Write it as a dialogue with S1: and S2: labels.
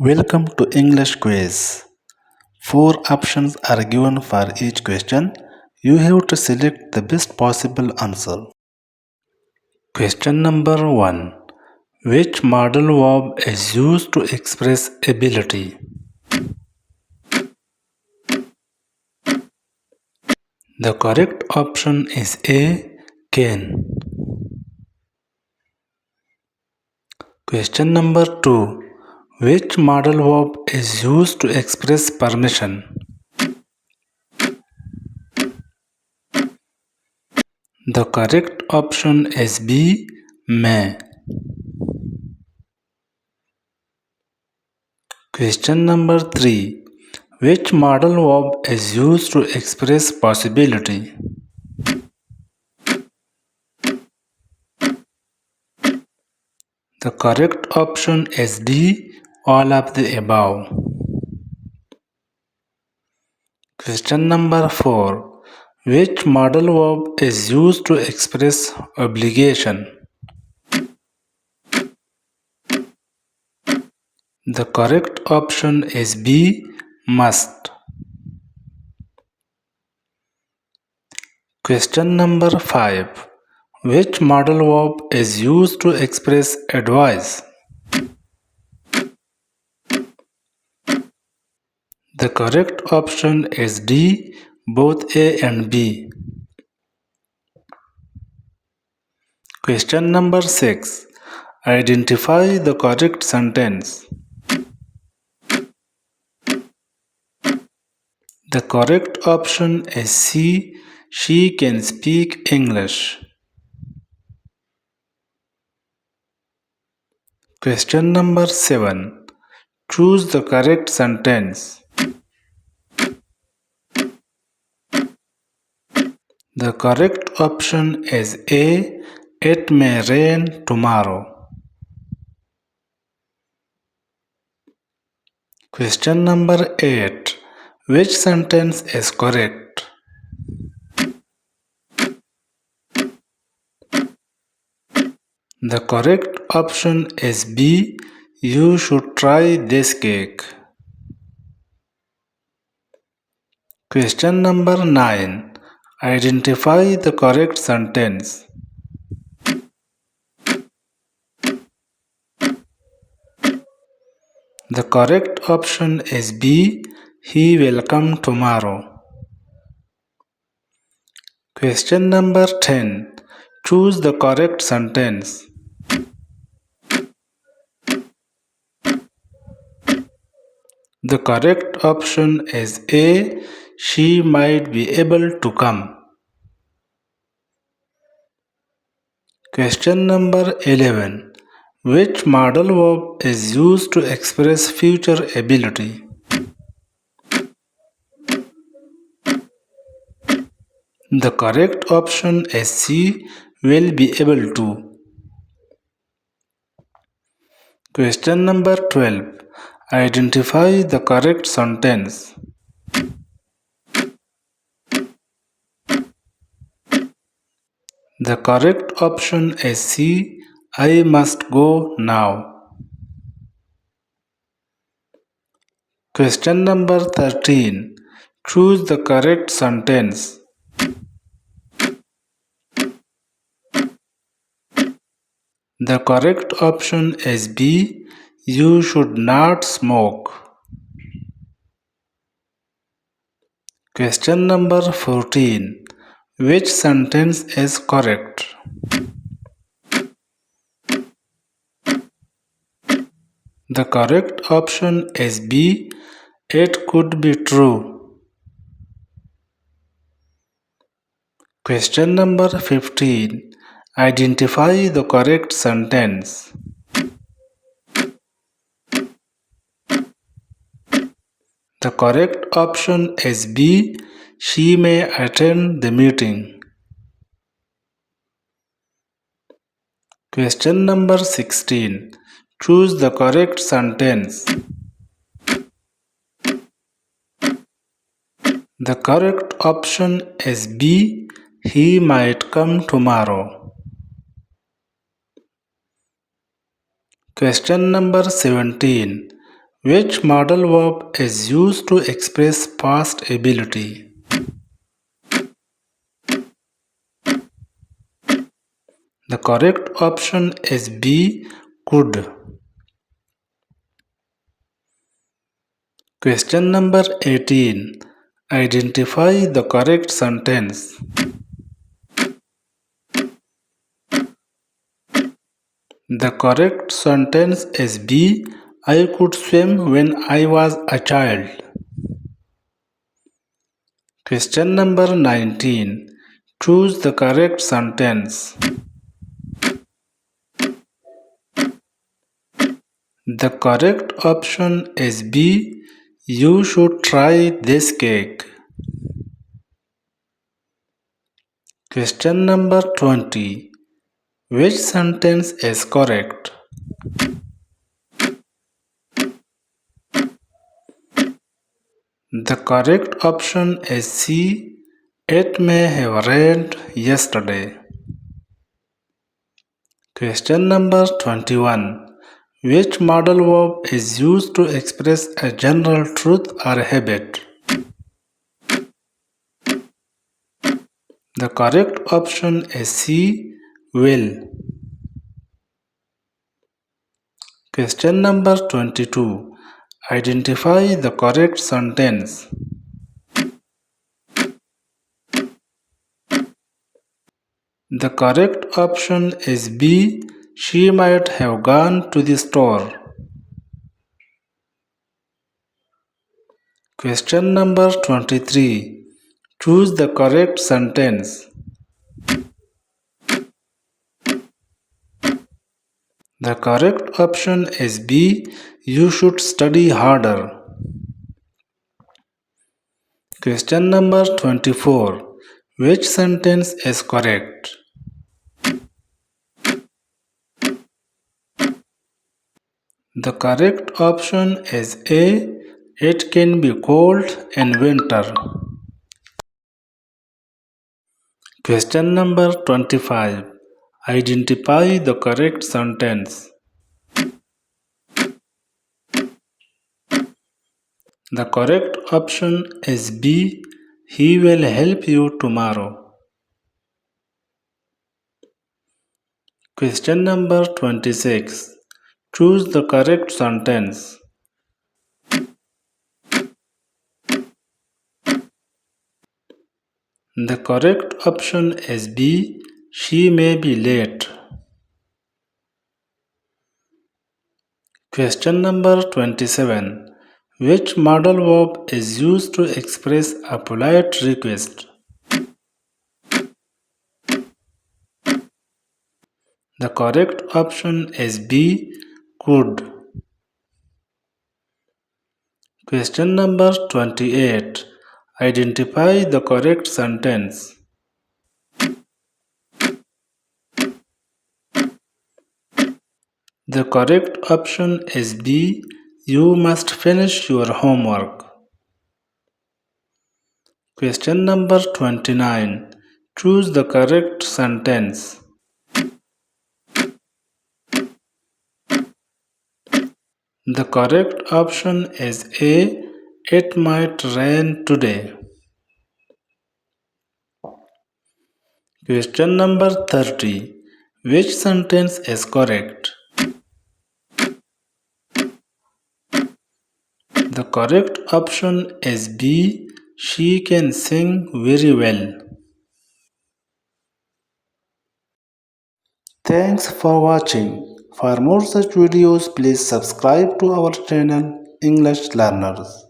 S1: Welcome to English quiz. Four options are given for each question. You have to select the best possible answer. Question number 1. Which modal verb is used to express ability? The correct option is A. Can. Question number 2. Which modal verb is used to express permission? The correct option is B. May. Question number 3. Which modal verb is used to express possibility? The correct option is D. All of the above. Question number 4. Which modal verb is used to express obligation? The correct option is B. Must. Question number 5. Which modal verb is used to express advice? The correct option is D. Both A and B. Question number 6. Identify the correct sentence. The correct option is C. She can speak English. Question number 7. Choose the correct sentence. The correct option is A. It may rain tomorrow. Question number 8. Which sentence is correct? The correct option is B. You should try this cake. Question number 9. Identify the correct sentence. The correct option is B. He will come tomorrow. Question number 10. Choose the correct sentence. The correct option is A. She might be able to come. Question number 11. Which modal verb is used to express future ability? The correct option is C. Will be able to. Question number 12. Identify the correct sentence. The correct option is C. I must go now. Question number 13. Choose the correct sentence. The correct option is B. You should not smoke. Question number 14. Which sentence is correct? The correct option is B. It could be true. Question number 15. Identify the correct sentence. The correct option is B. She may attend the meeting. Question number 16. Choose the correct sentence. The correct option is B. He might come tomorrow. Question number 17. Which modal verb is used to express past ability? The correct option is B. Could. Question number 18. Identify the correct sentence. The correct sentence is B. I could swim when I was a child. Question number 19. Choose the correct sentence. The correct option is B. You should try this cake. Question number 20. Which sentence is correct? The correct option is C. It may have rained yesterday. Question number 21. Which modal verb is used to express a general truth or habit? The correct option is C. Will. Question number 22. Identify the correct sentence. The correct option is B. She might have gone to the store. Question number 23. Choose the correct sentence. The correct option is B. You should study harder. Question number 24. Which sentence is correct? The correct option is A. It can be cold in winter. Question number 25. Identify the correct sentence. The correct option is B. He will help you tomorrow. Question number 26. Choose the correct sentence. The correct option is B. She may be late. Question number 27. Which modal verb is used to express a polite request? The correct option is B. Could. Question number 28. Identify the correct sentence. The correct option is B. You must finish your homework. Question number 29. Choose the correct sentence. The correct option is A. It might rain today. Question number 30. Which sentence is correct? The correct option is B. She can sing very well. Thanks for watching. For more such videos, please subscribe to our channel English Learners.